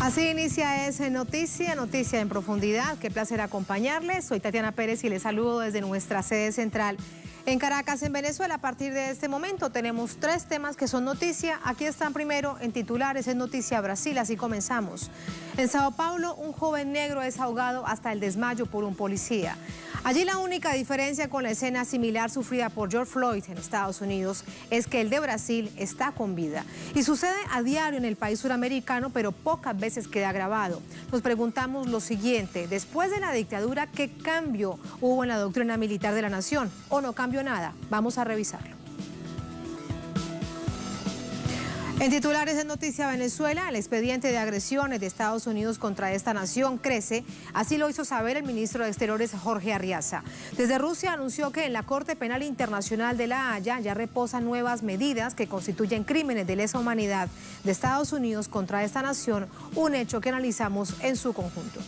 Así inicia ese Noticia en Profundidad. Qué placer acompañarles. Soy Tatiana Pérez y les saludo desde nuestra sede central en Caracas, en Venezuela. A partir de este momento tenemos 3 temas que son noticia. Aquí están primero en titulares, es noticia Brasil, así comenzamos. En Sao Paulo, un joven negro es ahogado hasta el desmayo por un policía. Allí la única diferencia con la escena similar sufrida por George Floyd en Estados Unidos es que el de Brasil está con vida. Y sucede a diario en el país suramericano, pero pocas veces queda grabado. Nos preguntamos lo siguiente: después de la dictadura, ¿qué cambio hubo en la doctrina militar de la nación? ¿O no cambió nada? Vamos a revisarlo. En titulares de Noticia Venezuela, el expediente de agresiones de Estados Unidos contra esta nación crece. Así lo hizo saber el ministro de Exteriores, Jorge Arriaza. Desde Rusia anunció que en la Corte Penal Internacional de La Haya ya reposan nuevas medidas que constituyen crímenes de lesa humanidad de Estados Unidos contra esta nación, un hecho que analizamos en su conjunto.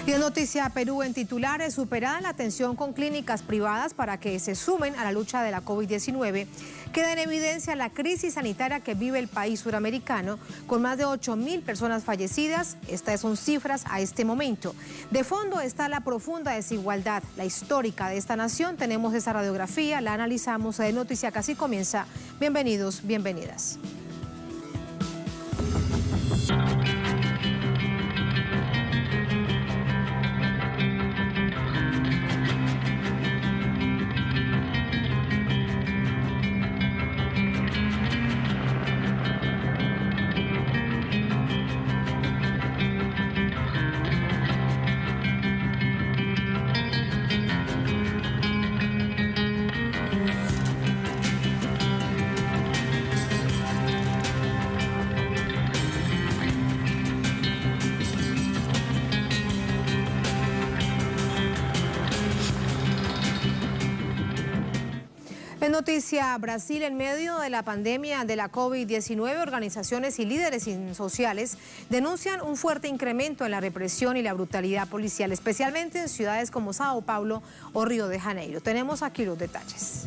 Y en Noticia Perú, en titulares, superada la atención con clínicas privadas para que se sumen a la lucha de la COVID-19, queda en evidencia la crisis sanitaria que vive el país suramericano, con más de 8.000 personas fallecidas. Estas son cifras a este momento. De fondo está la profunda desigualdad, la histórica de esta nación. Tenemos esa radiografía, la analizamos en Noticia, que así comienza. Bienvenidos, bienvenidas. En Noticia Brasil, en medio de la pandemia de la COVID-19, organizaciones y líderes sociales denuncian un fuerte incremento en la represión y la brutalidad policial, especialmente en ciudades como Sao Paulo o Río de Janeiro. Tenemos aquí los detalles.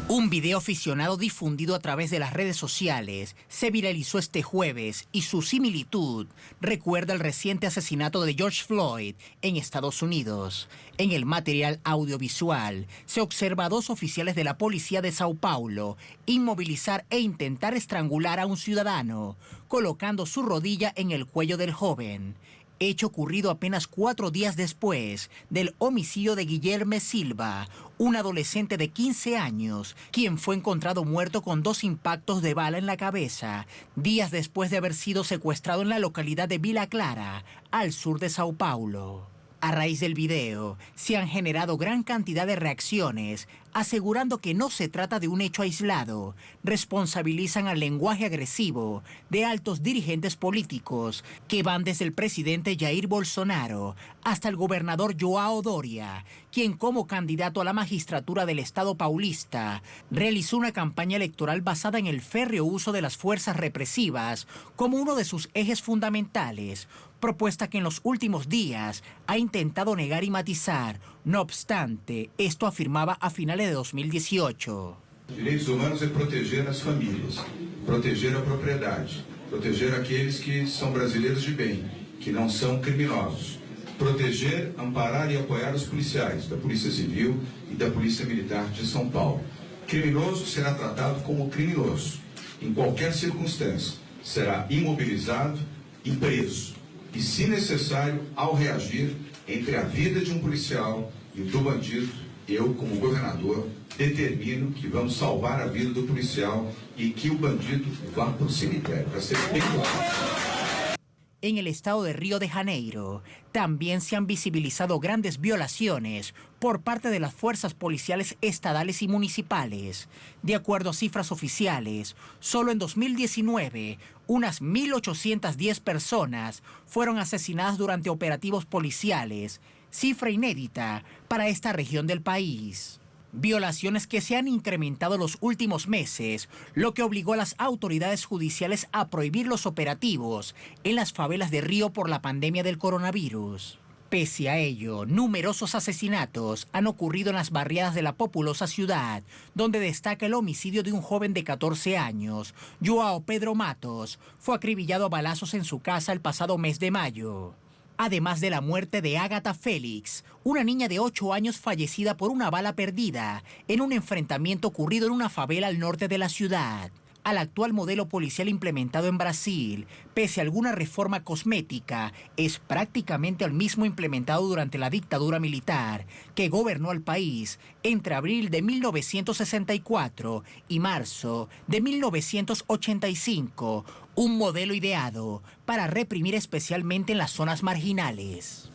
Un video aficionado difundido a través de las redes sociales se viralizó este jueves y su similitud recuerda el reciente asesinato de George Floyd en Estados Unidos. En el material audiovisual se observa a 2 oficiales de la policía de Sao Paulo inmovilizar e intentar estrangular a un ciudadano, colocando su rodilla en el cuello del joven. Hecho ocurrido apenas 4 días después del homicidio de Guilherme Silva, un adolescente de 15 años, quien fue encontrado muerto con 2 impactos de bala en la cabeza, días después de haber sido secuestrado en la localidad de Vila Clara, al sur de Sao Paulo. A raíz del video, se han generado gran cantidad de reacciones, asegurando que no se trata de un hecho aislado. Responsabilizan al lenguaje agresivo de altos dirigentes políticos que van desde el presidente Jair Bolsonaro hasta el gobernador João Doria, quien como candidato a la magistratura del Estado paulista realizó una campaña electoral basada en el férreo uso de las fuerzas represivas como uno de sus ejes fundamentales, propuesta que en los últimos días ha intentado negar y matizar. No obstante, esto afirmaba a finales de 2018. Direitos humanos é proteger as famílias, proteger a propriedade, proteger aqueles que são brasileiros de bem, que não são criminosos, proteger, amparar e apoiar os policiais da Polícia Civil e da Polícia Militar de São Paulo. Criminoso será tratado como criminoso, em qualquer circunstância, será imobilizado e preso. E, se necessário, ao reagir entre a vida de um policial e do bandido, eu, como governador, determino que vamos salvar a vida do policial e que o bandido vá para o cemitério, para ser bem claro. En el estado de Río de Janeiro también se han visibilizado grandes violaciones por parte de las fuerzas policiales estatales y municipales. De acuerdo a cifras oficiales, solo en 2019, unas 1.810 personas fueron asesinadas durante operativos policiales, cifra inédita para esta región del país. Violaciones que se han incrementado los últimos meses, lo que obligó a las autoridades judiciales a prohibir los operativos en las favelas de Río por la pandemia del coronavirus. Pese a ello, numerosos asesinatos han ocurrido en las barriadas de la populosa ciudad, donde destaca el homicidio de un joven de 14 años. Joao Pedro Matos fue acribillado a balazos en su casa el pasado mes de mayo. Además de la muerte de Ágata Félix, una niña de 8 años fallecida por una bala perdida en un enfrentamiento ocurrido en una favela al norte de la ciudad. Al actual modelo policial implementado en Brasil, pese a alguna reforma cosmética, es prácticamente el mismo implementado durante la dictadura militar que gobernó el país entre abril de 1964 y marzo de 1985, un modelo ideado para reprimir especialmente en las zonas marginales.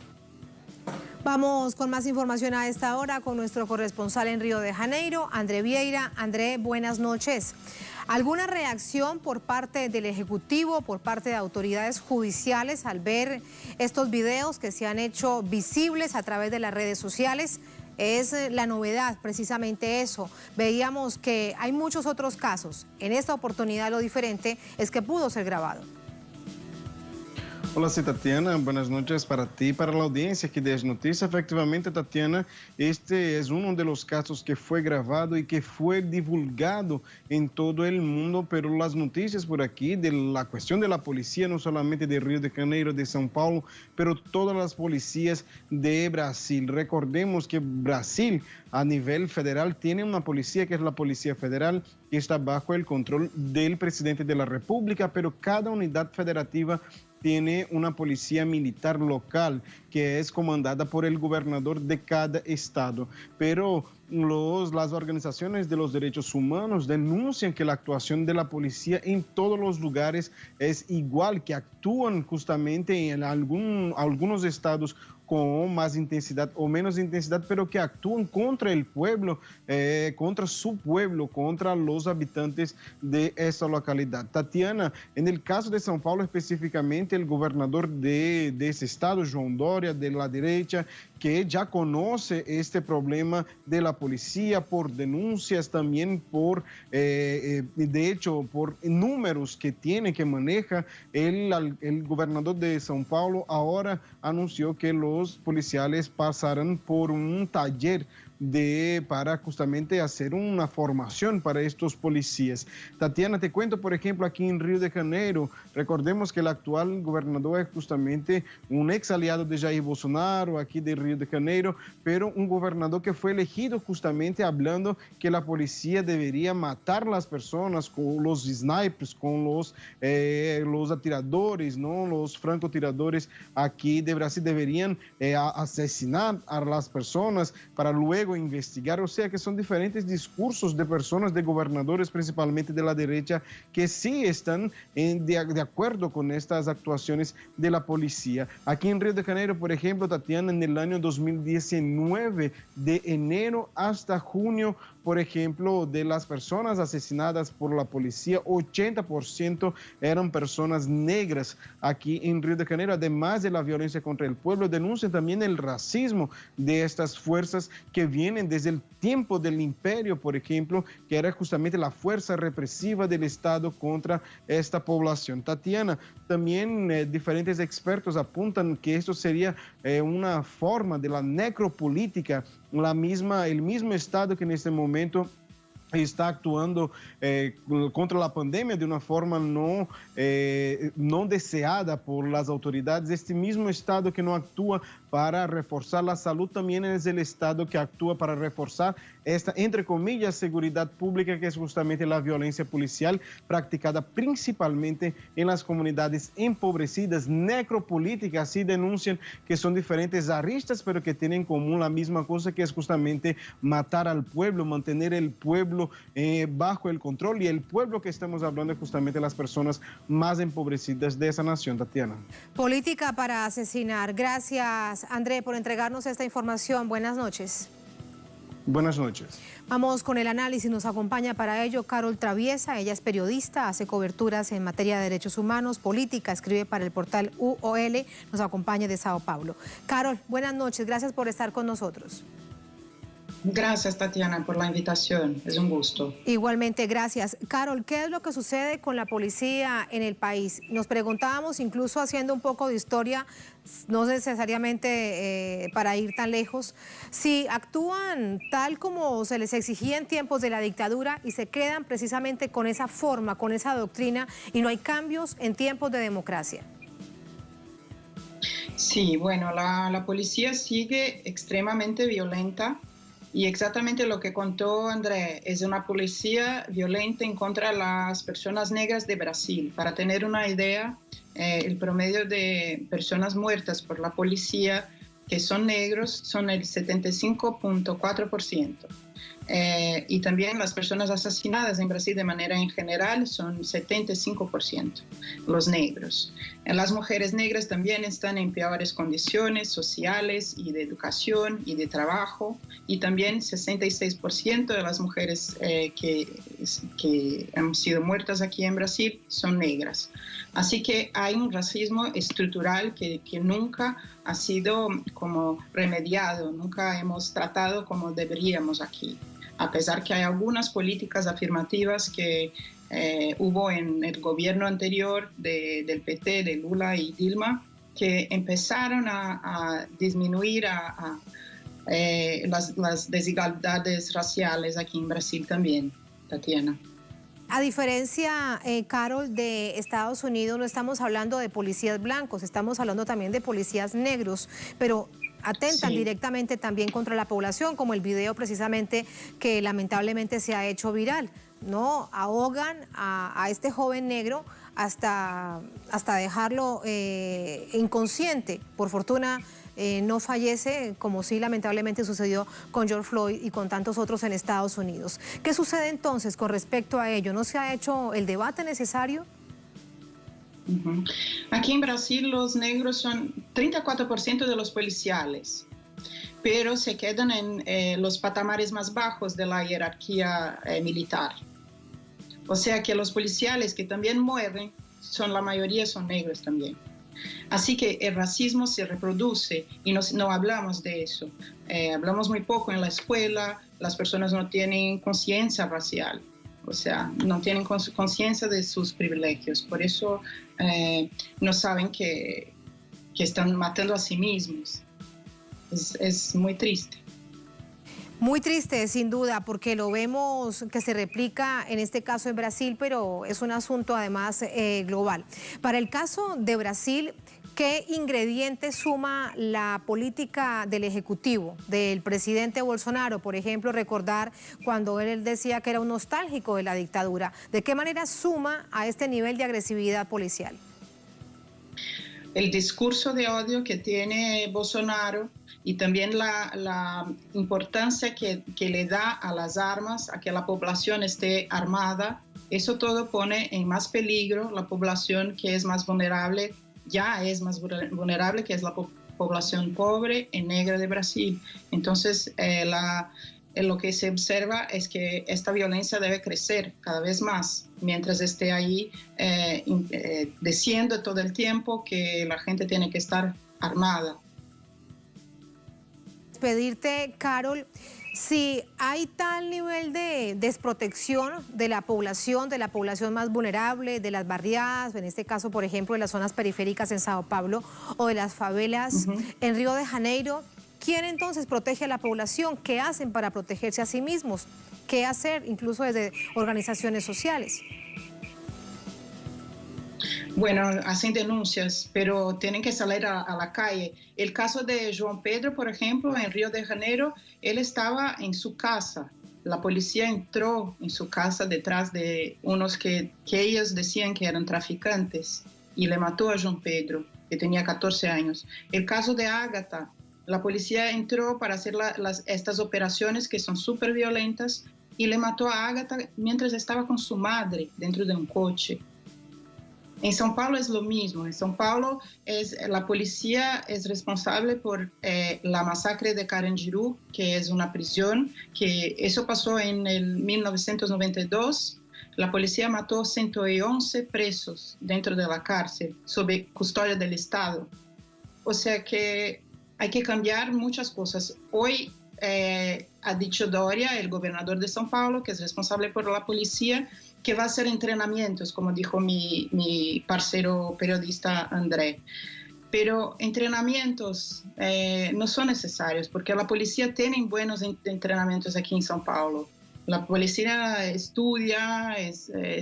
Vamos con más información a esta hora con nuestro corresponsal en Río de Janeiro, André Vieira. André, buenas noches. ¿Alguna reacción por parte del Ejecutivo, por parte de autoridades judiciales al ver estos videos que se han hecho visibles a través de las redes sociales? Es la novedad, precisamente eso. Veíamos que hay muchos otros casos. En esta oportunidad lo diferente es que pudo ser grabado. Hola, sí, Tatiana, buenas noches para ti y para la audiencia aquí de Es Noticia. Efectivamente, Tatiana, este es uno de los casos que fue grabado y que fue divulgado en todo el mundo, pero las noticias por aquí de la cuestión de la policía, no solamente de Río de Janeiro, de São Paulo, pero todas las policías de Brasil. Recordemos que Brasil, a nivel federal, tiene una policía que es la Policía Federal, que está bajo el control del presidente de la República, pero cada unidad federativa tiene una policía militar local que es comandada por el gobernador de cada estado. Pero las organizaciones de los derechos humanos denuncian que la actuación de la policía en todos los lugares es igual, que actúan justamente en algunos estados con más intensidad o menos intensidad, pero que actúan contra el pueblo, contra su pueblo, contra los habitantes de esa localidad. Tatiana, en el caso de São Paulo específicamente, el gobernador de ese estado, João Dória, de la derecha, que ya conoce este problema de la policía por denuncias, también por, de hecho, por números que tiene, que maneja, el gobernador de São Paulo ahora anunció que los policiales pasarán por un taller para justamente hacer una formación para estos policías. Tatiana, te cuento, por ejemplo, aquí en Río de Janeiro, recordemos que el actual gobernador es justamente un ex aliado de Jair Bolsonaro, aquí de Río de Janeiro, pero un gobernador que fue elegido justamente hablando que la policía debería matar a las personas con los snipers, con los atiradores, ¿no? Los francotiradores aquí de Brasil deberían asesinar a las personas para luego investigar, o sea que son diferentes discursos de personas, de gobernadores principalmente de la derecha, que sí están de acuerdo con estas actuaciones de la policía. Aquí en Río de Janeiro, por ejemplo, Tatiana, en el año 2019, de enero hasta junio, por ejemplo, de las personas asesinadas por la policía, 80% eran personas negras aquí en Río de Janeiro. Además de la violencia contra el pueblo, denuncian también el racismo de estas fuerzas que vienen desde el tiempo del imperio, por ejemplo, que era justamente la fuerza represiva del Estado contra esta población. Tatiana, también diferentes expertos apuntan que esto sería una forma de la necropolítica, el mismo Estado que en este momento está actuando contra la pandemia de una forma no deseada por las autoridades. Este mismo Estado que no actúa para reforzar la salud también es el Estado que actúa para reforzar esta, entre comillas, seguridad pública, que es justamente la violencia policial practicada principalmente en las comunidades empobrecidas. Necropolítica, así denuncian que son diferentes aristas, pero que tienen en común la misma cosa, que es justamente matar al pueblo, mantener el pueblo bajo el control, y el pueblo que estamos hablando es justamente las personas más empobrecidas de esa nación. Tatiana. Política para asesinar. Gracias, André, por entregarnos esta información. Buenas noches. Buenas noches. Vamos con el análisis. Nos acompaña para ello Carol Traviesa. Ella es periodista, hace coberturas en materia de derechos humanos, política, escribe para el portal UOL. Nos acompaña de Sao Paulo. Carol, buenas noches. Gracias por estar con nosotros. Gracias, Tatiana, por la invitación. Es un gusto. Igualmente, gracias. Carol, ¿qué es lo que sucede con la policía en el país? Nos preguntábamos, incluso haciendo un poco de historia, no necesariamente para ir tan lejos, si actúan tal como se les exigía en tiempos de la dictadura y se quedan precisamente con esa forma, con esa doctrina, y no hay cambios en tiempos de democracia. Sí, bueno, la policía sigue extremadamente violenta. Y exactamente lo que contó André, es una policía violenta en contra de las personas negras de Brasil. Para tener una idea, el promedio de personas muertas por la policía que son negros son el 75.4%. Y también las personas asesinadas en Brasil de manera en general son 75% los negros. Las mujeres negras también están en peores condiciones sociales y de educación y de trabajo, y también 66% de las mujeres que han sido muertas aquí en Brasil son negras. Así que hay un racismo estructural que nunca ha sido como remediado, nunca hemos tratado como deberíamos aquí. A pesar que hay algunas políticas afirmativas que hubo en el gobierno anterior del PT, de Lula y Dilma, que empezaron a disminuir las desigualdades raciales aquí en Brasil también, Tatiana. A diferencia, Carol, de Estados Unidos, no estamos hablando de policías blancos, estamos hablando también de policías negros, pero atentan directamente también contra la población, como el video precisamente que lamentablemente se ha hecho viral, ¿no? Ahogan a este joven negro hasta dejarlo inconsciente. Por fortuna no fallece, como sí lamentablemente sucedió con George Floyd y con tantos otros en Estados Unidos. ¿Qué sucede entonces con respecto a ello? ¿No se ha hecho el debate necesario? Aquí en Brasil los negros son 34% de los policiales, pero se quedan en los patamares más bajos de la jerarquía militar. O sea que los policiales que también mueren, la mayoría son negros también. Así que el racismo se reproduce y no hablamos de eso. Hablamos muy poco en la escuela, las personas no tienen conciencia racial. O sea, no tienen conciencia de sus privilegios. Por eso no saben que están matando a sí mismos. Es muy triste. Muy triste, sin duda, porque lo vemos que se replica en este caso en Brasil, pero es un asunto además global. Para el caso de Brasil, ¿qué ingrediente suma la política del Ejecutivo, del presidente Bolsonaro? Por ejemplo, recordar cuando él decía que era un nostálgico de la dictadura. ¿De qué manera suma a este nivel de agresividad policial? El discurso de odio que tiene Bolsonaro y también la importancia que le da a las armas, a que la población esté armada, eso todo pone en más peligro la población que es más vulnerable, ya es más vulnerable, que es la población pobre y negra de Brasil. Entonces, lo que se observa es que esta violencia debe crecer cada vez más, mientras esté ahí diciendo todo el tiempo que la gente tiene que estar armada. Pedirte, Carol, si hay tal nivel de desprotección de la población más vulnerable, de las barriadas, en este caso, por ejemplo, de las zonas periféricas en Sao Paulo o de las favelas en Río de Janeiro, ¿quién entonces protege a la población? ¿Qué hacen para protegerse a sí mismos? ¿Qué hacer incluso desde organizaciones sociales? Bueno, hacen denuncias, pero tienen que salir a la calle. El caso de João Pedro, por ejemplo, en Río de Janeiro, él estaba en su casa. La policía entró en su casa detrás de unos que ellos decían que eran traficantes y le mató a João Pedro, que tenía 14 años. El caso de Ágata, la policía entró para hacer estas operaciones que son súper violentas y le mató a Ágata mientras estaba con su madre dentro de un coche. En São Paulo es lo mismo. En São Paulo la policía es responsable por la masacre de Carandiru, que es una prisión, que eso pasó en el 1992. La policía mató 111 presos dentro de la cárcel, sob custodia del Estado. O sea que hay que cambiar muchas cosas. Hoy ha dicho Doria, el gobernador de São Paulo, que es responsable por la policía, que va a hacer entrenamientos, como dijo mi parcero periodista André. Pero entrenamientos no son necesarios, porque la policía tiene buenos entrenamientos aquí en São Paulo. La policía estudia,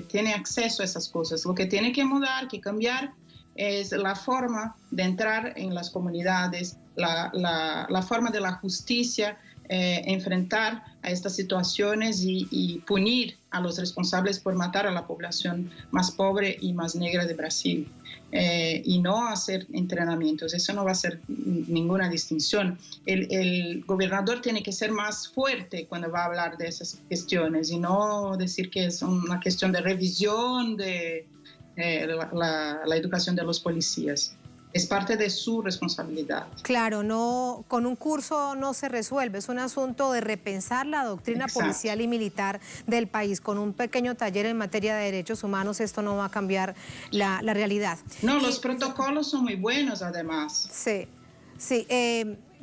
tiene acceso a esas cosas. Lo que tiene que mudar, que cambiar, es la forma de entrar en las comunidades, la forma de la justicia, enfrentar a estas situaciones y punir a los responsables por matar a la población más pobre y más negra de Brasil. Y no hacer entrenamientos, eso no va a hacer ninguna distinción. El gobernador tiene que ser más fuerte cuando va a hablar de esas cuestiones y no decir que es una cuestión de revisión de la educación de los policías. Es parte de su responsabilidad. Claro, no, con un curso no se resuelve, es un asunto de repensar la doctrina policial y militar del país. Con un pequeño taller en materia de derechos humanos esto no va a cambiar la realidad. No, los protocolos son muy buenos además. Sí, sí.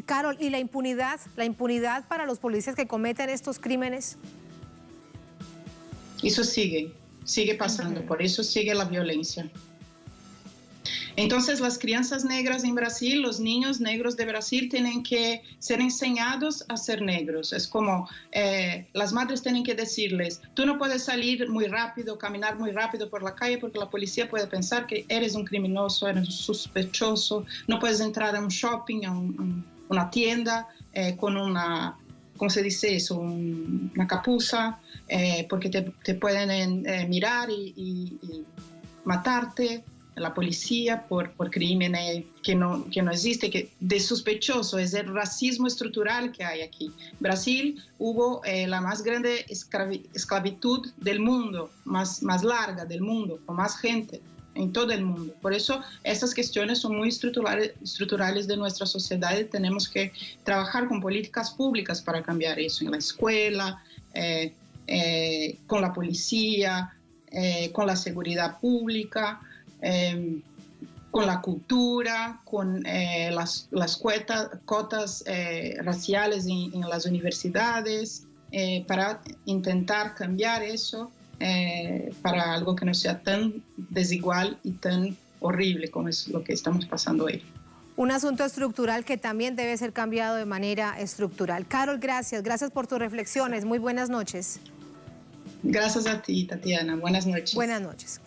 Carol, ¿y la impunidad para los policías que cometen estos crímenes? Eso sigue pasando, por eso sigue la violencia. Entonces, las crianças negras en Brasil, los niños negros de Brasil tienen que ser enseñados a ser negros. Es como las madres tienen que decirles, tú no puedes salir muy rápido, caminar muy rápido por la calle porque la policía puede pensar que eres un criminoso, eres un sospechoso. No puedes entrar a un shopping, a una tienda con una, ¿cómo se dice eso? Una capuza, porque te pueden mirar y matarte. La policía por crímenes que no existe, que de sospechoso, es el racismo estructural que hay aquí. Brasil hubo la más grande esclavitud del mundo, más larga del mundo, con más gente en todo el mundo. Por eso estas cuestiones son muy estructurales de nuestra sociedad y tenemos que trabajar con políticas públicas para cambiar eso, en la escuela, con la policía, con la seguridad pública, con la cultura, con las cotas raciales en las universidades, para intentar cambiar eso para algo que no sea tan desigual y tan horrible como es lo que estamos pasando hoy. Un asunto estructural que también debe ser cambiado de manera estructural. Carol, gracias por tus reflexiones. Muy buenas noches. Gracias a ti, Tatiana. Buenas noches. Buenas noches.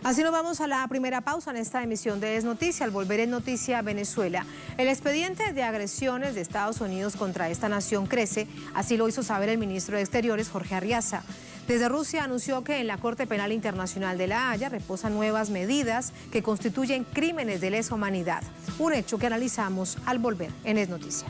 Así nos vamos a la primera pausa en esta emisión de Es Noticia. Al volver en Noticia Venezuela, el expediente de agresiones de Estados Unidos contra esta nación crece. Así lo hizo saber el ministro de Exteriores, Jorge Arriaza. Desde Rusia anunció que en la Corte Penal Internacional de La Haya reposan nuevas medidas que constituyen crímenes de lesa humanidad. Un hecho que analizamos al volver en Es Noticia.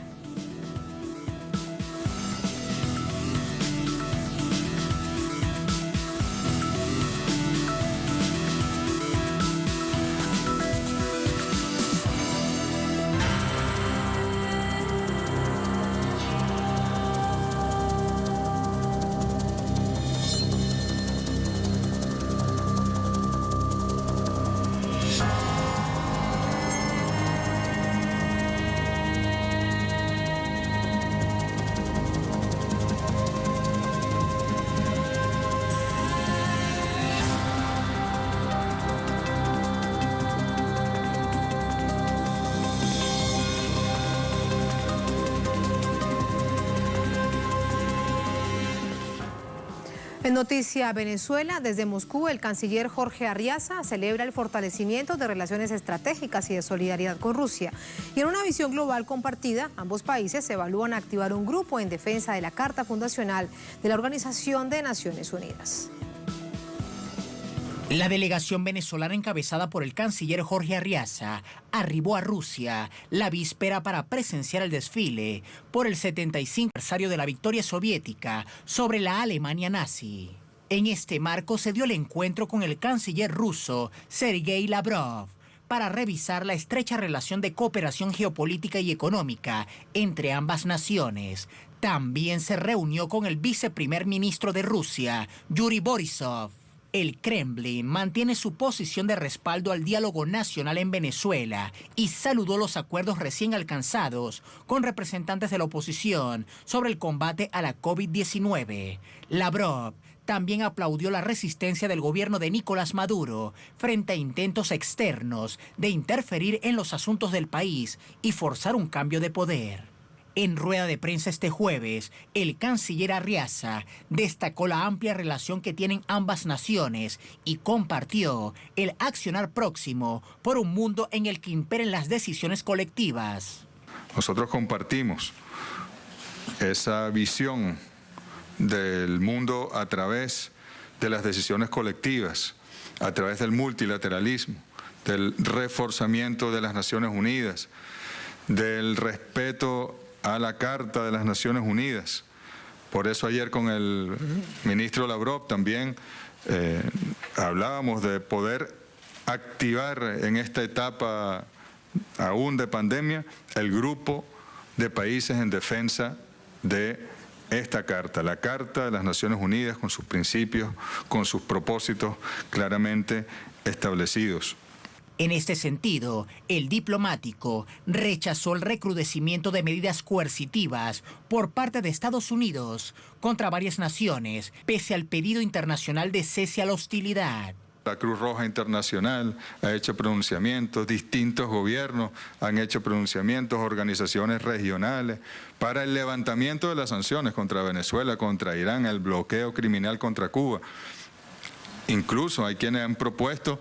En Noticia Venezuela, desde Moscú, el canciller Jorge Arriaza celebra el fortalecimiento de relaciones estratégicas y de solidaridad con Rusia. Y en una visión global compartida, ambos países evalúan activar un grupo en defensa de la Carta Fundacional de la Organización de Naciones Unidas. La delegación venezolana encabezada por el canciller Jorge Arriaza arribó a Rusia la víspera para presenciar el desfile por el 75 aniversario de la victoria soviética sobre la Alemania nazi. En este marco se dio el encuentro con el canciller ruso Sergei Lavrov para revisar la estrecha relación de cooperación geopolítica y económica entre ambas naciones. También se reunió con el viceprimer ministro de Rusia, Yuri Borisov. El Kremlin mantiene su posición de respaldo al diálogo nacional en Venezuela y saludó los acuerdos recién alcanzados con representantes de la oposición sobre el combate a la COVID-19. Lavrov también aplaudió la resistencia del gobierno de Nicolás Maduro frente a intentos externos de interferir en los asuntos del país y forzar un cambio de poder. En rueda de prensa este jueves, el canciller Arriaza destacó la amplia relación que tienen ambas naciones y compartió el accionar próximo por un mundo en el que imperen las decisiones colectivas. Nosotros compartimos esa visión del mundo a través de las decisiones colectivas, a través del multilateralismo, del reforzamiento de las Naciones Unidas, del respeto a la Carta de las Naciones Unidas. Por eso ayer con el ministro Lavrov también hablábamos de poder activar en esta etapa aún de pandemia el grupo de países en defensa de esta Carta, la Carta de las Naciones Unidas, con sus principios, con sus propósitos claramente establecidos. En este sentido, el diplomático rechazó el recrudecimiento de medidas coercitivas por parte de Estados Unidos contra varias naciones, pese al pedido internacional de cese a la hostilidad. La Cruz Roja Internacional ha hecho pronunciamientos, distintos gobiernos han hecho pronunciamientos, organizaciones regionales, para el levantamiento de las sanciones contra Venezuela, contra Irán, el bloqueo criminal contra Cuba. Incluso hay quienes han propuesto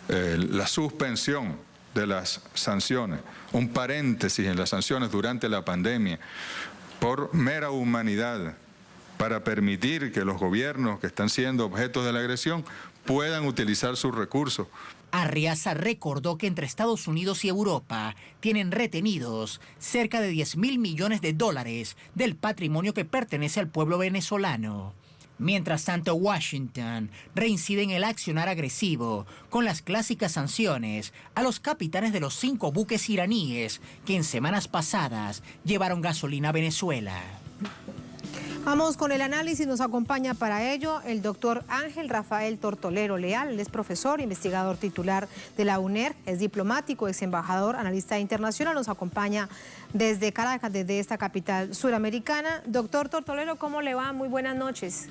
la suspensión de las sanciones, un paréntesis en las sanciones durante la pandemia, por mera humanidad, para permitir que los gobiernos que están siendo objetos de la agresión puedan utilizar sus recursos. Arriaza recordó que entre Estados Unidos y Europa tienen retenidos cerca de $10.000 millones del patrimonio que pertenece al pueblo venezolano. Mientras tanto, Washington reincide en el accionar agresivo con las clásicas sanciones a los capitanes de los 5 buques iraníes que en semanas pasadas llevaron gasolina a Venezuela. Vamos con el análisis, nos acompaña para ello el doctor Ángel Rafael Tortolero Leal. Él es profesor, investigador titular de la UNER, es diplomático, ex embajador, analista internacional, nos acompaña desde Caracas, desde esta capital suramericana. Doctor Tortolero, ¿cómo le va? Muy buenas noches.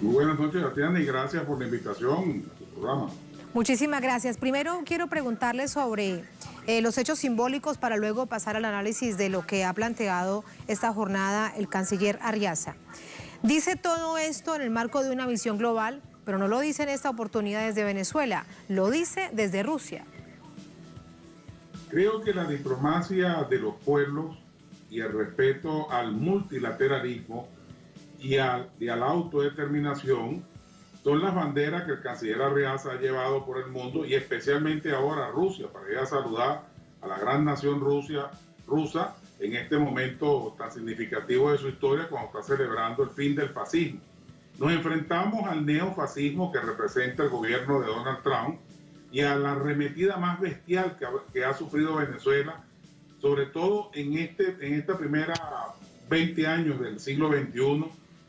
Muy buenas noches, Tatiana, y gracias por la invitación a tu programa. Muchísimas gracias. Primero quiero preguntarle sobre los hechos simbólicos para luego pasar al análisis de lo que ha planteado esta jornada el canciller Arriaza. Dice todo esto en el marco de una visión global, pero no lo dice en esta oportunidad desde Venezuela, lo dice desde Rusia. Creo que la diplomacia de los pueblos y el respeto al multilateralismo y a la autodeterminación son las banderas que el canciller Arriaza ha llevado por el mundo, y especialmente ahora a Rusia, para ir a saludar a la gran nación rusa en este momento tan significativo de su historia, cuando está celebrando el fin del fascismo. Nos enfrentamos al neofascismo que representa el gobierno de Donald Trump y a la arremetida más bestial que ha sufrido Venezuela, sobre todo en esta primera 20 años del siglo XXI,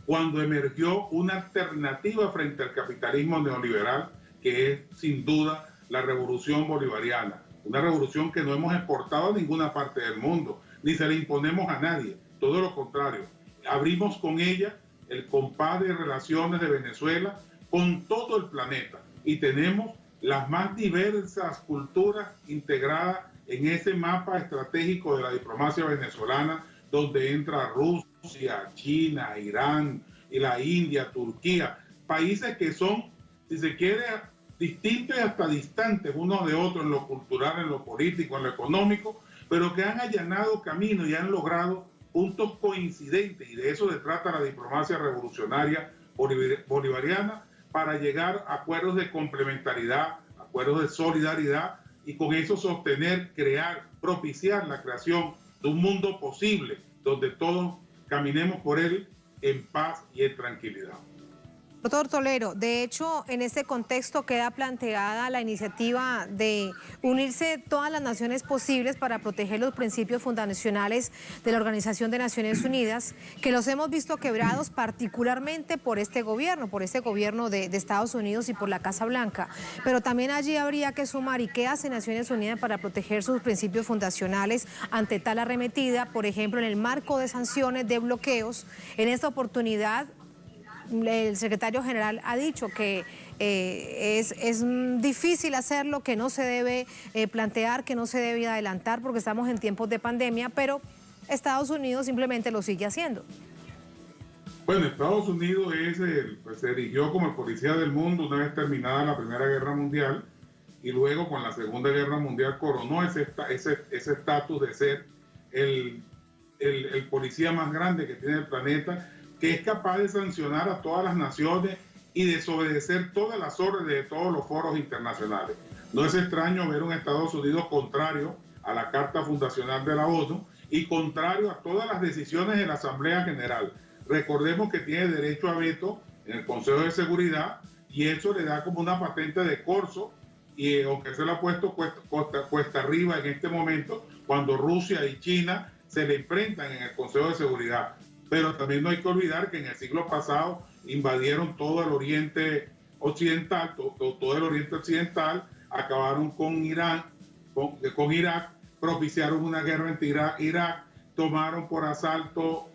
cuando emergió una alternativa frente al capitalismo neoliberal, que es sin duda la revolución bolivariana. Una revolución que no hemos exportado a ninguna parte del mundo, ni se le imponemos a nadie, todo lo contrario. Abrimos con ella el compás de relaciones de Venezuela con todo el planeta, y tenemos las más diversas culturas integradas en ese mapa estratégico de la diplomacia venezolana, donde entra Rusia, China, Irán, y la India, Turquía, países que son, si se quiere, distintos y hasta distantes unos de otros en lo cultural, en lo político, en lo económico, pero que han allanado camino y han logrado puntos coincidentes, y de eso se trata la diplomacia revolucionaria bolivariana, para llegar a acuerdos de complementariedad, acuerdos de solidaridad, y con eso sostener, crear, propiciar la creación de un mundo posible, donde todos caminemos por él en paz y en tranquilidad. Doctor Tolero, de hecho, en este contexto queda planteada la iniciativa de unirse todas las naciones posibles para proteger los principios fundacionales de la Organización de Naciones Unidas, que los hemos visto quebrados particularmente por este gobierno de Estados Unidos y por la Casa Blanca. Pero también allí habría que sumar, ¿y qué hace Naciones Unidas para proteger sus principios fundacionales ante tal arremetida? Por ejemplo, en el marco de sanciones, de bloqueos, en esta oportunidad el secretario general ha dicho que es difícil hacerlo, que no se debe plantear, que no se debe adelantar porque estamos en tiempos de pandemia, pero Estados Unidos simplemente lo sigue haciendo. Bueno, Estados Unidos se erigió como el policía del mundo una vez terminada la Primera Guerra Mundial y luego con la Segunda Guerra Mundial coronó ese estatus de ser el policía más grande que tiene el planeta, que es capaz de sancionar a todas las naciones y desobedecer todas las órdenes de todos los foros internacionales. No es extraño ver un Estados Unidos contrario a la Carta Fundacional de la ONU y contrario a todas las decisiones de la Asamblea General. Recordemos que tiene derecho a veto en el Consejo de Seguridad y eso le da como una patente de corso, y aunque se lo ha puesto cuesta arriba en este momento, cuando Rusia y China se le enfrentan en el Consejo de Seguridad. Pero también no hay que olvidar que en el siglo pasado invadieron todo el Oriente Occidental, todo el Oriente Occidental, acabaron con Irán, con Irak, propiciaron una guerra entre Irak, tomaron por asalto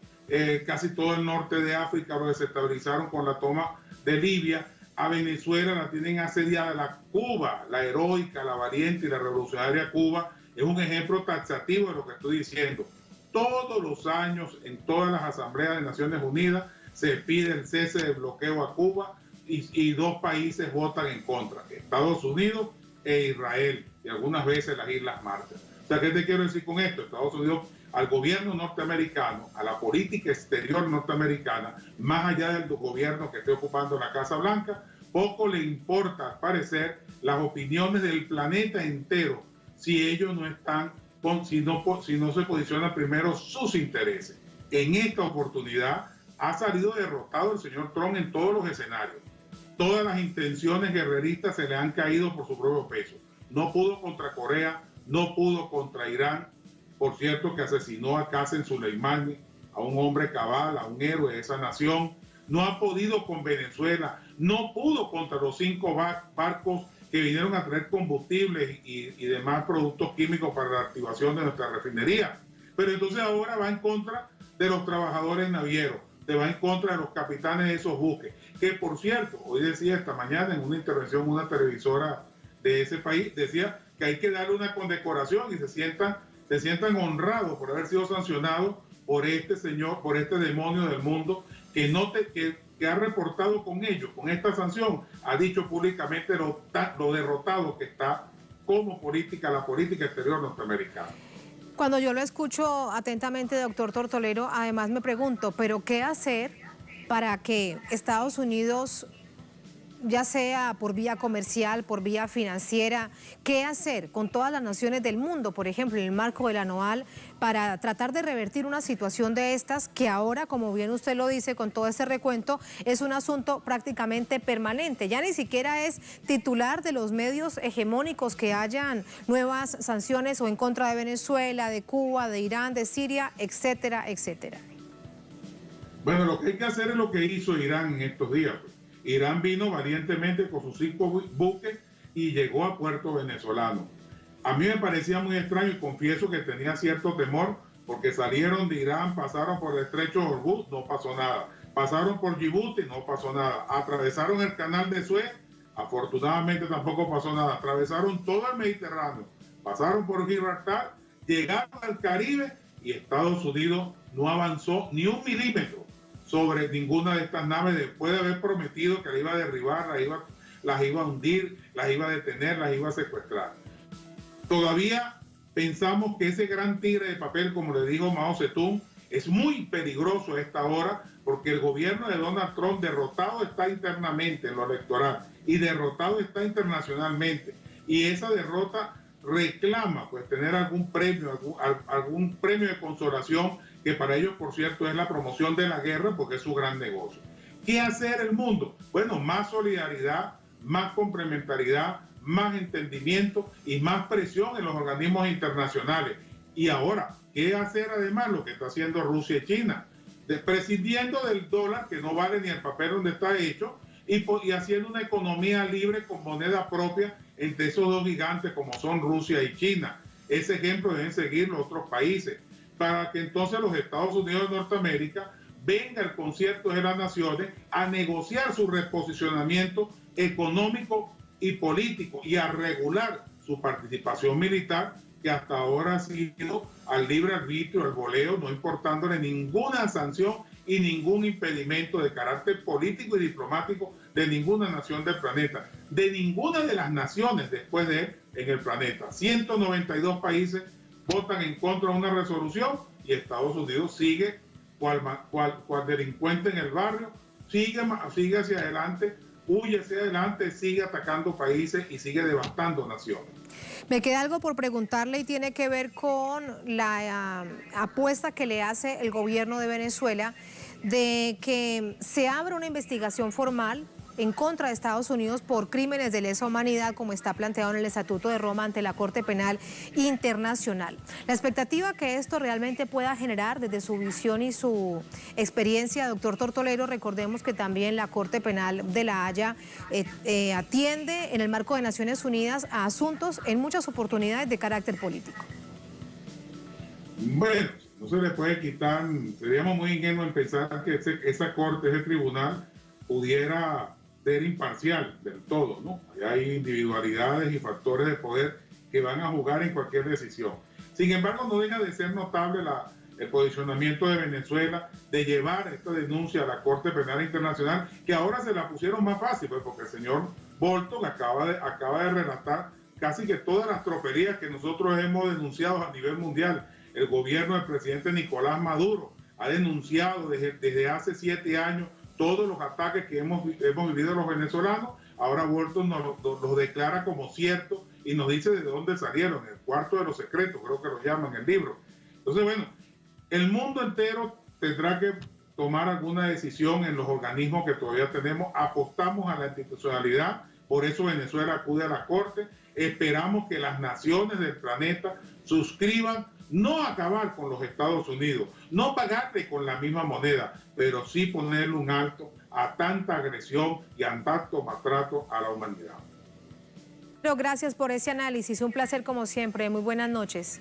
casi todo el norte de África, lo desestabilizaron con la toma de Libia. A Venezuela la tienen asediada. La Cuba, la heroica, la valiente y la revolucionaria Cuba, es un ejemplo taxativo de lo que estoy diciendo. Todos los años, en todas las asambleas de Naciones Unidas, se pide el cese del bloqueo a Cuba y dos países votan en contra, Estados Unidos e Israel, y algunas veces las Islas Marshall. O sea, ¿qué te quiero decir con esto? Estados Unidos, al gobierno norteamericano, a la política exterior norteamericana, más allá del gobierno que esté ocupando la Casa Blanca, poco le importa, al parecer, las opiniones del planeta entero si ellos no están, si no se posicionan primero sus intereses. En esta oportunidad ha salido derrotado el señor Trump en todos los escenarios. Todas las intenciones guerreristas se le han caído por su propio peso. No pudo contra Corea, no pudo contra Irán. Por cierto, que asesinó a Qasem Soleimani, a un hombre cabal, a un héroe de esa nación. No ha podido con Venezuela, no pudo contra los 5 barcos que vinieron a traer combustibles y demás productos químicos para la activación de nuestra refinería. Pero entonces ahora va en contra de los trabajadores navieros, se va en contra de los capitanes de esos buques, que por cierto, hoy decía esta mañana en una intervención, una televisora de ese país, decía que hay que darle una condecoración y se sientan honrados por haber sido sancionados por este señor, por este demonio del mundo, que ha reportado con ellos, con esta sanción, ha dicho públicamente lo derrotado que está como la política exterior norteamericana. Cuando yo lo escucho atentamente, doctor Tortolero, además me pregunto, ¿pero qué hacer para que Estados Unidos, ya sea por vía comercial, por vía financiera, qué hacer con todas las naciones del mundo, por ejemplo, en el marco de la ANOAL, para tratar de revertir una situación de estas que ahora, como bien usted lo dice, con todo este recuento, es un asunto prácticamente permanente? Ya ni siquiera es titular de los medios hegemónicos que hayan nuevas sanciones o en contra de Venezuela, de Cuba, de Irán, de Siria, etcétera, etcétera. Bueno, lo que hay que hacer es lo que hizo Irán en estos días. Irán vino valientemente con sus 5 buques y llegó a puerto venezolano. A mí me parecía muy extraño y confieso que tenía cierto temor porque salieron de Irán, pasaron por el estrecho de Hormuz, no pasó nada. Pasaron por Djibouti, no pasó nada. Atravesaron el canal de Suez, afortunadamente tampoco pasó nada. Atravesaron todo el Mediterráneo, pasaron por Gibraltar, llegaron al Caribe y Estados Unidos no avanzó ni un milímetro sobre ninguna de estas naves después de haber prometido que la iba a derribar, las iba a hundir, las iba a detener, las iba a secuestrar. Todavía pensamos que ese gran tigre de papel, como le dijo Mao Zedong, es muy peligroso a esta hora porque el gobierno de Donald Trump derrotado está internamente en lo electoral y derrotado está internacionalmente. Y esa derrota reclama pues tener algún premio de consolación, que para ellos, por cierto, es la promoción de la guerra porque es su gran negocio. ¿Qué hacer el mundo? Bueno, más solidaridad, más complementariedad, más entendimiento y más presión en los organismos internacionales. Y ahora, ¿qué hacer además? Lo que está haciendo Rusia y China, prescindiendo del dólar, que no vale ni el papel donde está hecho, y haciendo una economía libre con moneda propia entre esos dos gigantes como son Rusia y China. Ese ejemplo deben seguir los otros países, para que entonces los Estados Unidos de Norteamérica venga el concierto de las naciones a negociar su reposicionamiento económico y político y a regular su participación militar, que hasta ahora ha sido al libre arbitrio, al voleo, no importándole ninguna sanción y ningún impedimento de carácter político y diplomático de ninguna nación del planeta, de ninguna de las naciones después de él en el planeta. 192 países votan en contra de una resolución y Estados Unidos sigue cual delincuente en el barrio, sigue hacia adelante, huye hacia adelante, sigue atacando países y sigue devastando naciones. Me queda algo por preguntarle y tiene que ver con la apuesta que le hace el gobierno de Venezuela de que se abra una investigación formal en contra de Estados Unidos por crímenes de lesa humanidad, como está planteado en el Estatuto de Roma ante la Corte Penal Internacional. La expectativa que esto realmente pueda generar desde su visión y su experiencia, doctor Tortolero, recordemos que también la Corte Penal de La Haya atiende en el marco de Naciones Unidas a asuntos en muchas oportunidades de carácter político. Bueno, no se le puede quitar, seríamos muy ingenuos en pensar que esa Corte, ese tribunal, pudiera ser imparcial del todo, ¿no? Hay individualidades y factores de poder que van a jugar en cualquier decisión. Sin embargo, no deja de ser notable el posicionamiento de Venezuela de llevar esta denuncia a la Corte Penal Internacional, que ahora se la pusieron más fácil, pues, porque el señor Bolton acaba de relatar casi que todas las tropelías que nosotros hemos denunciado a nivel mundial. El gobierno del presidente Nicolás Maduro ha denunciado desde hace 7 años todos los ataques que hemos vivido los venezolanos. Ahora Bolton los declara como ciertos y nos dice de dónde salieron, el cuarto de los secretos, creo que lo llaman en el libro. Entonces, bueno, el mundo entero tendrá que tomar alguna decisión en los organismos que todavía tenemos. Apostamos a la institucionalidad, por eso Venezuela acude a la Corte. Esperamos que las naciones del planeta suscriban, no acabar con los Estados Unidos, no pagarle con la misma moneda, pero sí ponerle un alto a tanta agresión y a tanto maltrato a la humanidad. Pero gracias por ese análisis, un placer como siempre, muy buenas noches.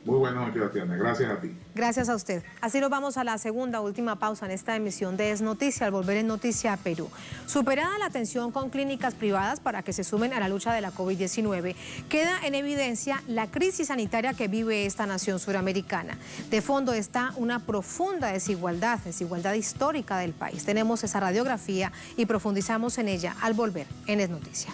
Muy buenas noches, Tatiana, gracias a ti. Gracias a usted. Así nos vamos a la última pausa en esta emisión de Es Noticia, al volver en Noticia Perú. Superada la atención con clínicas privadas para que se sumen a la lucha de la COVID-19, queda en evidencia la crisis sanitaria que vive esta nación suramericana. De fondo está una profunda desigualdad histórica del país. Tenemos esa radiografía y profundizamos en ella al volver en Es Noticia.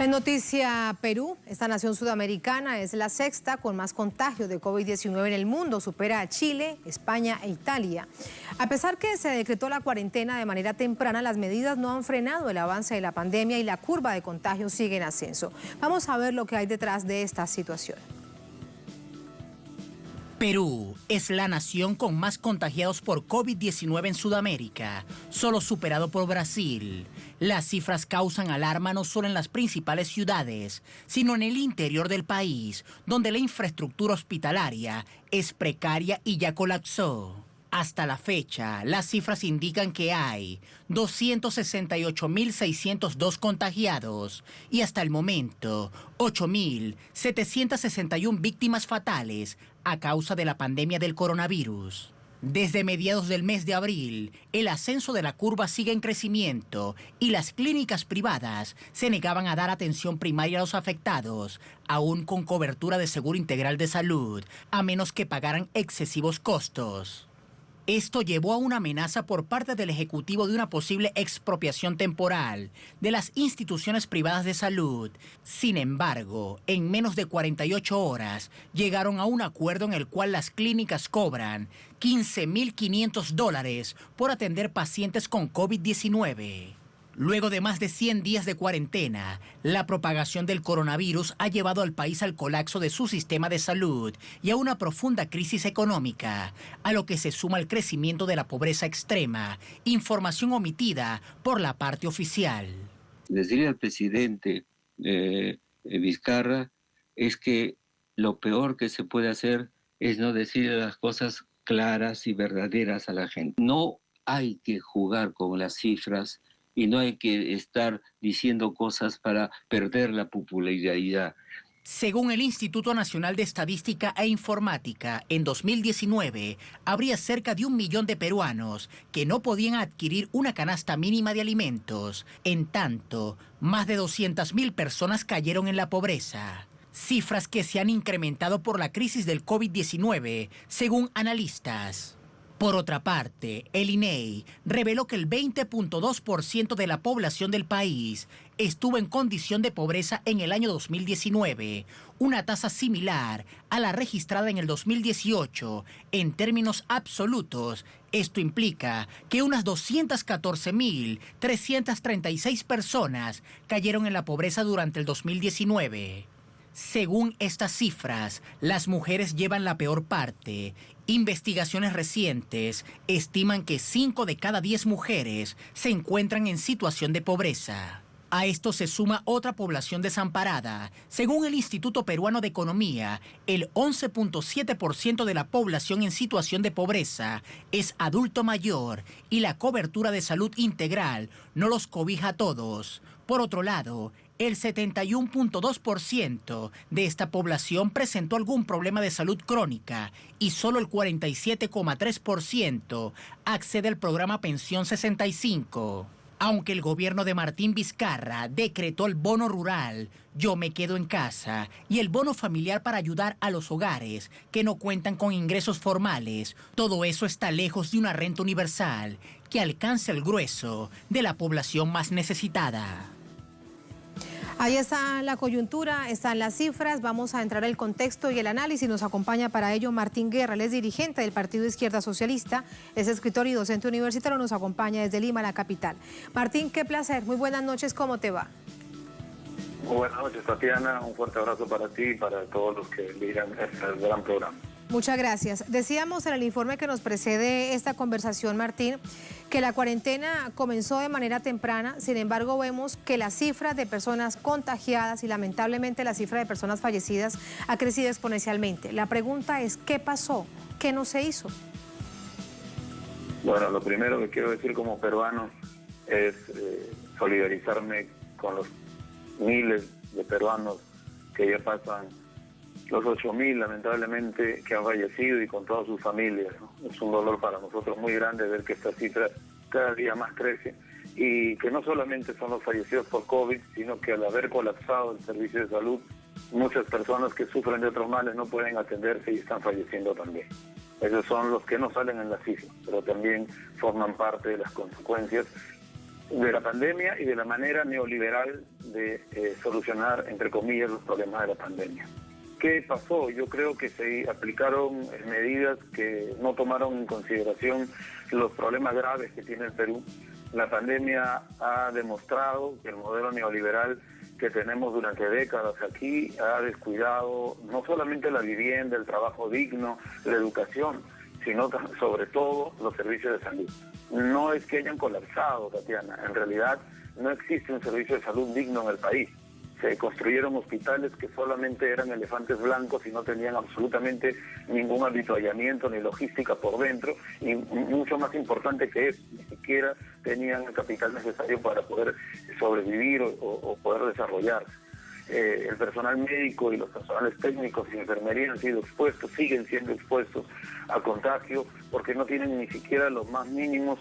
En Noticia Perú, esta nación sudamericana es la sexta con más contagios de COVID-19 en el mundo, supera a Chile, España e Italia. A pesar que se decretó la cuarentena de manera temprana, las medidas no han frenado el avance de la pandemia y la curva de contagios sigue en ascenso. Vamos a ver lo que hay detrás de esta situación. Perú es la nación con más contagiados por COVID-19 en Sudamérica, solo superado por Brasil. Las cifras causan alarma no solo en las principales ciudades, sino en el interior del país, donde la infraestructura hospitalaria es precaria y ya colapsó. Hasta la fecha, las cifras indican que hay 268.602 contagiados y hasta el momento 8.761 víctimas fatales a causa de la pandemia del coronavirus. Desde mediados del mes de abril, el ascenso de la curva sigue en crecimiento y las clínicas privadas se negaban a dar atención primaria a los afectados, aún con cobertura de seguro integral de salud, a menos que pagaran excesivos costos. Esto llevó a una amenaza por parte del Ejecutivo de una posible expropiación temporal de las instituciones privadas de salud. Sin embargo, en menos de 48 horas llegaron a un acuerdo en el cual las clínicas cobran $15.500 por atender pacientes con COVID-19. Luego de más de 100 días de cuarentena, la propagación del coronavirus ha llevado al país al colapso de su sistema de salud y a una profunda crisis económica, a lo que se suma el crecimiento de la pobreza extrema, información omitida por la parte oficial. Decirle al presidente Vizcarra es que lo peor que se puede hacer es no decirle las cosas claras y verdaderas a la gente. No hay que jugar con las cifras y no hay que estar diciendo cosas para perder la popularidad. Según el Instituto Nacional de Estadística e Informática, en 2019 habría cerca de 1 millón de peruanos que no podían adquirir una canasta mínima de alimentos. En tanto, más de 200.000 personas cayeron en la pobreza. Cifras que se han incrementado por la crisis del COVID-19, según analistas. Por otra parte, el INEI reveló que el 20.2% de la población del país estuvo en condición de pobreza en el año 2019, una tasa similar a la registrada en el 2018. En términos absolutos, esto implica que unas 214.336 personas cayeron en la pobreza durante el 2019. Según estas cifras, las mujeres llevan la peor parte. Investigaciones recientes estiman que 5 de cada 10 mujeres se encuentran en situación de pobreza. A esto se suma otra población desamparada. Según el Instituto Peruano de Economía, el 11.7% de la población en situación de pobreza es adulto mayor y la cobertura de salud integral no los cobija a todos. Por otro lado, el 71.2% de esta población presentó algún problema de salud crónica y solo el 47.3% accede al programa Pensión 65. Aunque el gobierno de Martín Vizcarra decretó el bono rural, Yo me quedo en casa, y el bono familiar para ayudar a los hogares que no cuentan con ingresos formales, todo eso está lejos de una renta universal que alcance el grueso de la población más necesitada. Ahí está la coyuntura, están las cifras, vamos a entrar al contexto y el análisis. Nos acompaña para ello Martín Guerra, él es dirigente del Partido Izquierda Socialista, es escritor y docente universitario, nos acompaña desde Lima, la capital. Martín, qué placer, muy buenas noches, ¿cómo te va? Muy buenas noches, Tatiana, un fuerte abrazo para ti y para todos los que miran este gran programa. Muchas gracias. Decíamos en el informe que nos precede esta conversación, Martín, que la cuarentena comenzó de manera temprana, sin embargo vemos que la cifra de personas contagiadas y lamentablemente la cifra de personas fallecidas ha crecido exponencialmente. La pregunta es, ¿qué pasó? ¿Qué no se hizo? Bueno, lo primero que quiero decir como peruano es solidarizarme con los miles de peruanos que ya pasan los 8.000 lamentablemente que han fallecido y con todas sus familias, ¿no? Es un dolor para nosotros muy grande ver que esta cifra cada día más crece y que no solamente son los fallecidos por COVID, sino que al haber colapsado el servicio de salud, muchas personas que sufren de otros males no pueden atenderse y están falleciendo también. Esos son los que no salen en la cifra, pero también forman parte de las consecuencias de la pandemia y de la manera neoliberal de solucionar, entre comillas, los problemas de la pandemia. ¿Qué pasó? Yo creo que se aplicaron medidas que no tomaron en consideración los problemas graves que tiene el Perú. La pandemia ha demostrado que el modelo neoliberal que tenemos durante décadas aquí ha descuidado no solamente la vivienda, el trabajo digno, la educación, sino sobre todo los servicios de salud. No es que hayan colapsado, Tatiana, en realidad no existe un servicio de salud digno en el país. Se construyeron hospitales que solamente eran elefantes blancos y no tenían absolutamente ningún avituallamiento ni logística por dentro, y mucho más importante que eso, ni siquiera tenían el capital necesario para poder sobrevivir o poder desarrollarse. el personal médico y los personales técnicos y enfermería han sido expuestos, siguen siendo expuestos a contagio porque no tienen ni siquiera los más mínimos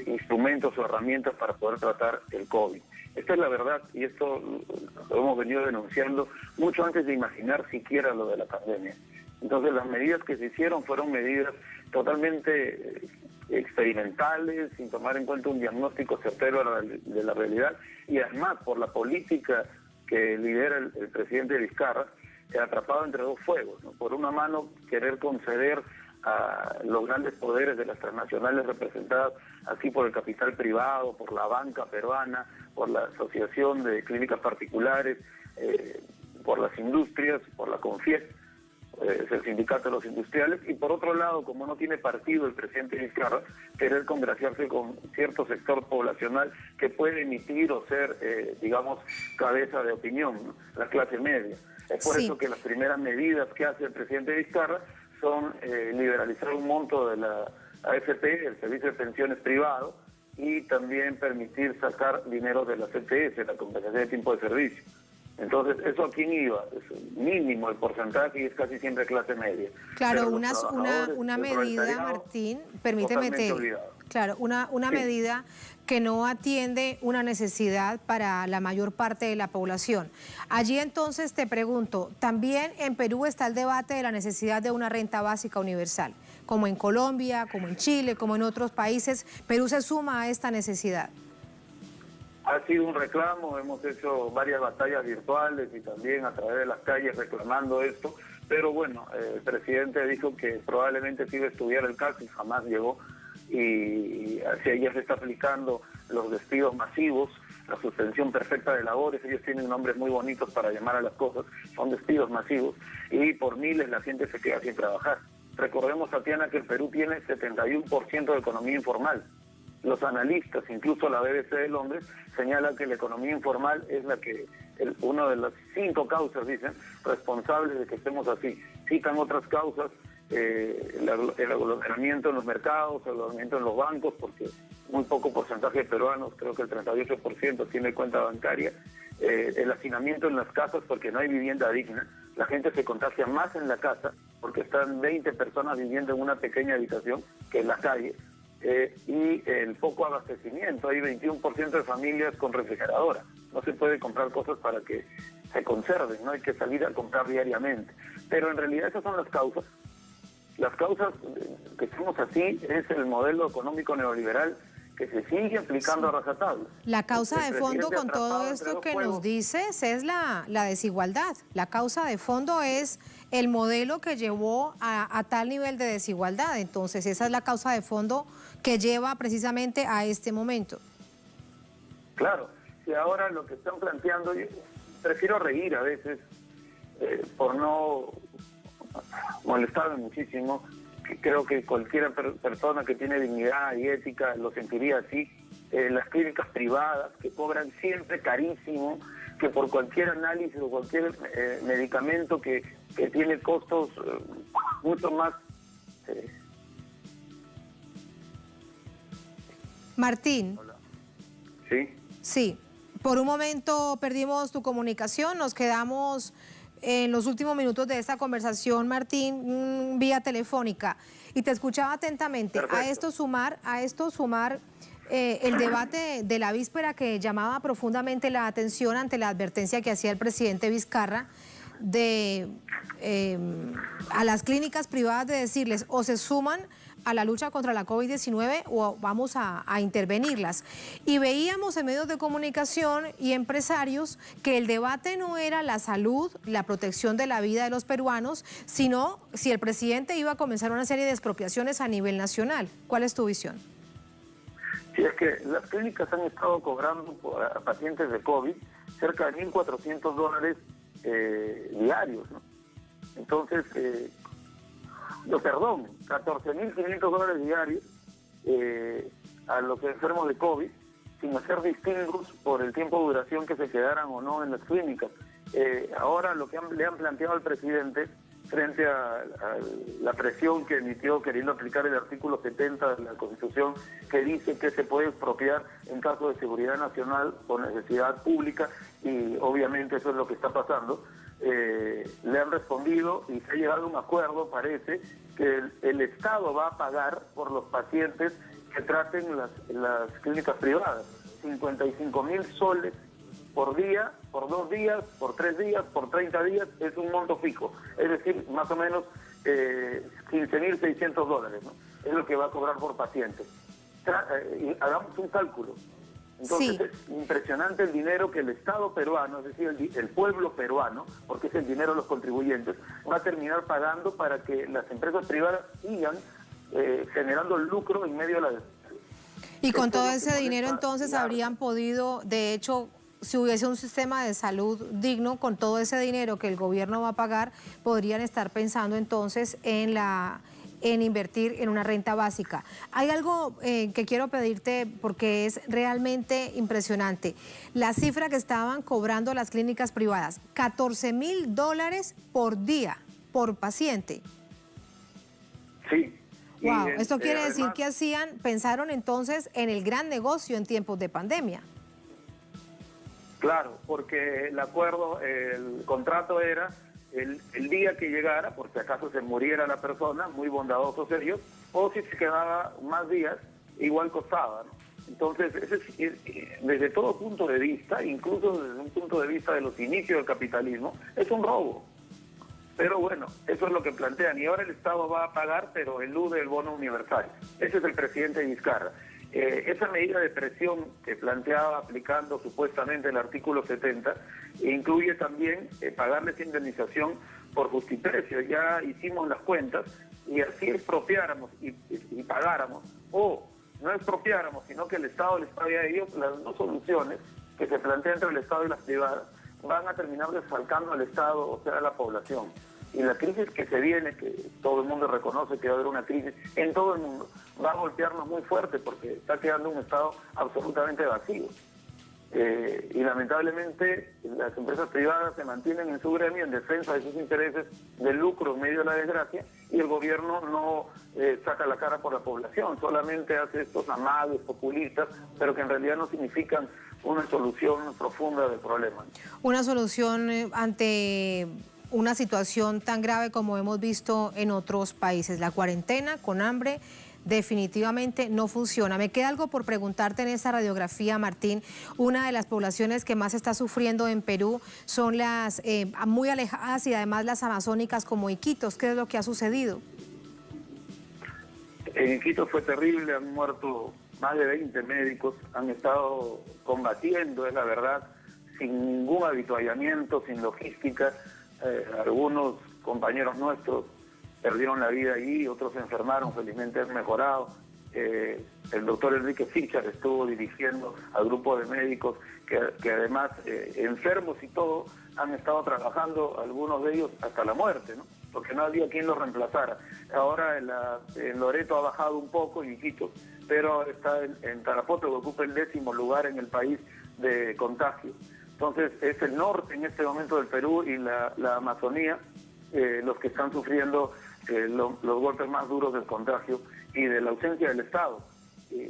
instrumentos o herramientas para poder tratar el COVID. Esta es la verdad y esto lo hemos venido denunciando mucho antes de imaginar siquiera lo de la pandemia. Entonces las medidas que se hicieron fueron medidas totalmente experimentales, sin tomar en cuenta un diagnóstico certero de la realidad, y además por la política que lidera el presidente Vizcarra, atrapado entre dos fuegos, ¿no? Por una mano, querer conceder a los grandes poderes de las transnacionales representadas aquí por el capital privado, por la banca peruana, por la Asociación de Clínicas Particulares, por las industrias, por la CONFIES, es el sindicato de los industriales, y por otro lado, como no tiene partido el presidente Vizcarra, querer congraciarse con cierto sector poblacional que puede emitir o ser, digamos, cabeza de opinión, ¿no? La clase media. Es por eso que las primeras medidas que hace el presidente Vizcarra son liberalizar un monto de la AFP, el Servicio de Pensiones Privado, y también permitir sacar dinero de la CTS, la compensación de tiempo de servicio. Entonces, ¿eso a quién iba? Es mínimo el porcentaje y es casi siempre clase media. Claro, una medida, Martín, permíteme, claro, una medida que no atiende una necesidad para la mayor parte de la población. Allí entonces te pregunto, también en Perú está el debate de la necesidad de una renta básica universal, como en Colombia, como en Chile, como en otros países. Perú se suma a esta necesidad. Ha sido un reclamo, hemos hecho varias batallas virtuales y también a través de las calles reclamando esto, pero bueno, el presidente dijo que probablemente sí iba a estudiar el caso y jamás llegó, y hacia ella se está aplicando los despidos masivos, la suspensión perfecta de labores. Ellos tienen nombres muy bonitos para llamar a las cosas, son despidos masivos, y por miles la gente se queda sin trabajar. Recordemos, Tatiana, que el Perú tiene 71% de economía informal. Los analistas, incluso la BBC de Londres, señalan que la economía informal es una de las 5 causas, dicen, responsables de que estemos así. Citan otras causas, el aglomeramiento en los mercados, el aglomeramiento en los bancos, porque muy poco porcentaje de peruanos, creo que el 38% tiene cuenta bancaria, el hacinamiento en las casas porque no hay vivienda digna, la gente se contagia más en la casa porque están 20 personas viviendo en una pequeña habitación que en la calle. Y el poco abastecimiento, hay 21% de familias con refrigeradora, no se puede comprar cosas para que se conserven, no hay que salir a comprar diariamente, pero en realidad esas son las causas que estamos así, es el modelo económico neoliberal que se sigue aplicando a rajatabla. La causa de fondo con todo esto que nos dices es la desigualdad. La causa de fondo es el modelo que llevó a tal nivel de desigualdad. Entonces, esa es la causa de fondo que lleva precisamente a este momento. Claro, y ahora lo que están planteando, yo prefiero reír a veces por no molestarme muchísimo. Creo que cualquier persona que tiene dignidad y ética lo sentiría así. Las clínicas privadas que cobran siempre carísimo, que por cualquier análisis o cualquier medicamento que tiene costos mucho más... Martín. Hola. ¿Sí? Sí, por un momento perdimos tu comunicación, nos quedamos en los últimos minutos de esta conversación, Martín, vía telefónica, y te escuchaba atentamente. Perfecto. A esto sumar el debate de la víspera que llamaba profundamente la atención ante la advertencia que hacía el presidente Vizcarra a las clínicas privadas de decirles o se suman a la lucha contra la COVID-19 o vamos a intervenirlas. Y veíamos en medios de comunicación y empresarios que el debate no era la salud, la protección de la vida de los peruanos, sino si el presidente iba a comenzar una serie de expropiaciones a nivel nacional. ¿Cuál es tu visión? Sí, es que las clínicas han estado cobrando a pacientes de COVID cerca de $1.400 diarios, ¿no? Entonces, $14.500 diarios a los enfermos de COVID, sin hacer distingos por el tiempo de duración que se quedaran o no en las clínicas. Ahora lo que le han planteado al presidente frente a la presión que emitió queriendo aplicar el artículo 70 de la Constitución, que dice que se puede expropiar en caso de seguridad nacional o necesidad pública, y obviamente eso es lo que está pasando. Le han respondido y se ha llegado a un acuerdo, parece, que el Estado va a pagar por los pacientes que traten las clínicas privadas. 55.000 soles por día, por 2 días, por 3 días, por 30 días, es un monto fijo. Es decir, más o menos $15.600, ¿no? Es lo que va a cobrar por paciente. Hagamos un cálculo. Entonces sí, es impresionante el dinero que el Estado peruano, es decir, el pueblo peruano, porque es el dinero de los contribuyentes, va a terminar pagando para que las empresas privadas sigan generando lucro en medio de la... Y con todo ese dinero entonces habrían podido, de hecho, si hubiese un sistema de salud digno, con todo ese dinero que el gobierno va a pagar, podrían estar pensando entonces en invertir en una renta básica. Hay algo que quiero pedirte porque es realmente impresionante. La cifra que estaban cobrando las clínicas privadas, $14.000 por día, por paciente. Sí. Wow, esto quiere decir que pensaron entonces en el gran negocio en tiempos de pandemia. Claro, porque el acuerdo, el contrato era el día que llegara, por si acaso se muriera la persona, muy bondadosos ellos, o si se quedaba más días, igual costaba, ¿no? Entonces, desde todo punto de vista, incluso desde un punto de vista de los inicios del capitalismo, es un robo. Pero bueno, eso es lo que plantean. Y ahora el Estado va a pagar, pero elude el bono universal. Ese es el presidente Vizcarra. Esa medida de presión que planteaba aplicando supuestamente el artículo 70 incluye también pagarles indemnización por justiprecio. Ya hicimos las cuentas y así expropiáramos y pagáramos, o no expropiáramos, sino que el Estado les pague a ellos, las dos soluciones que se plantean entre el Estado y las privadas van a terminar desfalcando al Estado, o sea, a la población. Y la crisis que se viene, que todo el mundo reconoce que va a haber una crisis en todo el mundo, va a golpearnos muy fuerte porque está quedando un Estado absolutamente vacío. Y lamentablemente las empresas privadas se mantienen en su gremio en defensa de sus intereses de lucro en medio de la desgracia, y el gobierno no saca la cara por la población, solamente hace estos amagues populistas, pero que en realidad no significan una solución profunda del problema. Una solución ante una situación tan grave como hemos visto en otros países. La cuarentena con hambre definitivamente no funciona. Me queda algo por preguntarte en esa radiografía, Martín. Una de las poblaciones que más está sufriendo en Perú son las muy alejadas y además las amazónicas como Iquitos. ¿Qué es lo que ha sucedido? En Iquitos fue terrible, han muerto más de 20 médicos, han estado combatiendo, es la verdad, sin ningún habituallamiento, sin logística. Algunos compañeros nuestros perdieron la vida allí, otros se enfermaron, felizmente han mejorado. El doctor Enrique Fichar estuvo dirigiendo al grupo de médicos que además, enfermos y todo, han estado trabajando, algunos de ellos hasta la muerte, ¿no? Porque no había quien los reemplazara. Ahora en Loreto ha bajado un poco, y Iquitos, pero está en Tarapoto, que ocupa el 10º lugar en el país de contagio. Entonces es el norte en este momento del Perú y la Amazonía los que están sufriendo los golpes más duros del contagio y de la ausencia del Estado.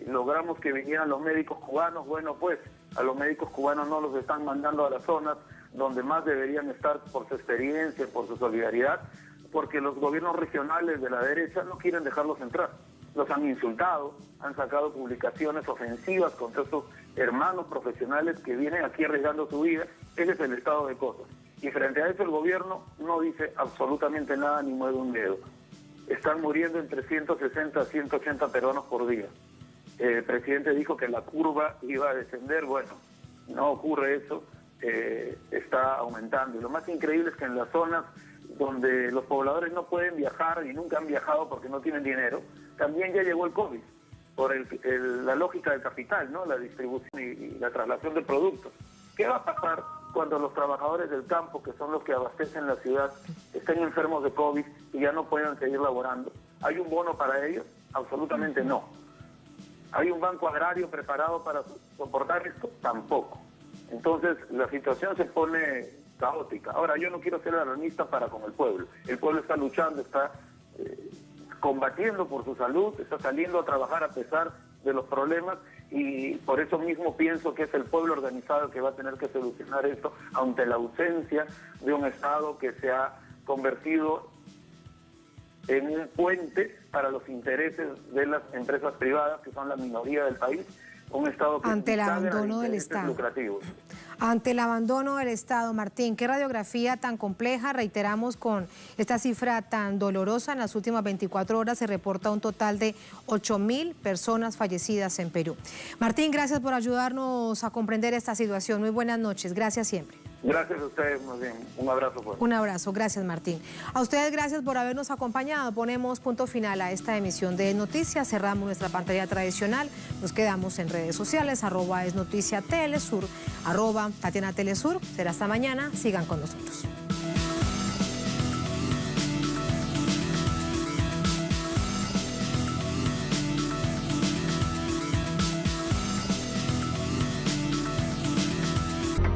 Logramos que vinieran los médicos cubanos, bueno, pues a los médicos cubanos no los están mandando a las zonas donde más deberían estar por su experiencia, por su solidaridad, porque los gobiernos regionales de la derecha no quieren dejarlos entrar. Los han insultado, han sacado publicaciones ofensivas contra estos hermanos profesionales que vienen aquí arriesgando su vida. Ese es el estado de cosas. Y frente a eso el gobierno no dice absolutamente nada ni mueve un dedo. Están muriendo entre 160 a 180 peruanos por día. El presidente dijo que la curva iba a descender. Bueno, no ocurre eso, está aumentando. Y lo más increíble es que en las zonas donde los pobladores no pueden viajar y nunca han viajado porque no tienen dinero, también ya llegó el COVID, por la lógica del capital, ¿no? La distribución y la traslación de productos. ¿Qué va a pasar cuando los trabajadores del campo, que son los que abastecen la ciudad, estén enfermos de COVID y ya no puedan seguir laborando? ¿Hay un bono para ellos? Absolutamente no. ¿Hay un banco agrario preparado para soportar esto? Tampoco. Entonces la situación se pone caótica. Ahora, yo no quiero ser alarmista para con el pueblo. El pueblo está luchando, está combatiendo por su salud, está saliendo a trabajar a pesar de los problemas, y por eso mismo pienso que es el pueblo organizado el que va a tener que solucionar esto ante la ausencia de un Estado que se ha convertido en un puente para los intereses de las empresas privadas, que son la minoría del país, un Estado que ante el abandono del Estado. Lucrativos. Ante el abandono del Estado, Martín, qué radiografía tan compleja. Reiteramos, con esta cifra tan dolorosa, en las últimas 24 horas se reporta un total de 8.000 personas fallecidas en Perú. Martín, gracias por ayudarnos a comprender esta situación. Muy buenas noches, gracias siempre. Gracias a ustedes, más bien. Un abrazo fuerte. Un abrazo, gracias Martín. A ustedes gracias por habernos acompañado. Ponemos punto final a esta emisión de Noticias. Cerramos nuestra pantalla tradicional. Nos quedamos en redes sociales, @esnoticiatelesur, @TatianaTelesur. Será hasta mañana. Sigan con nosotros.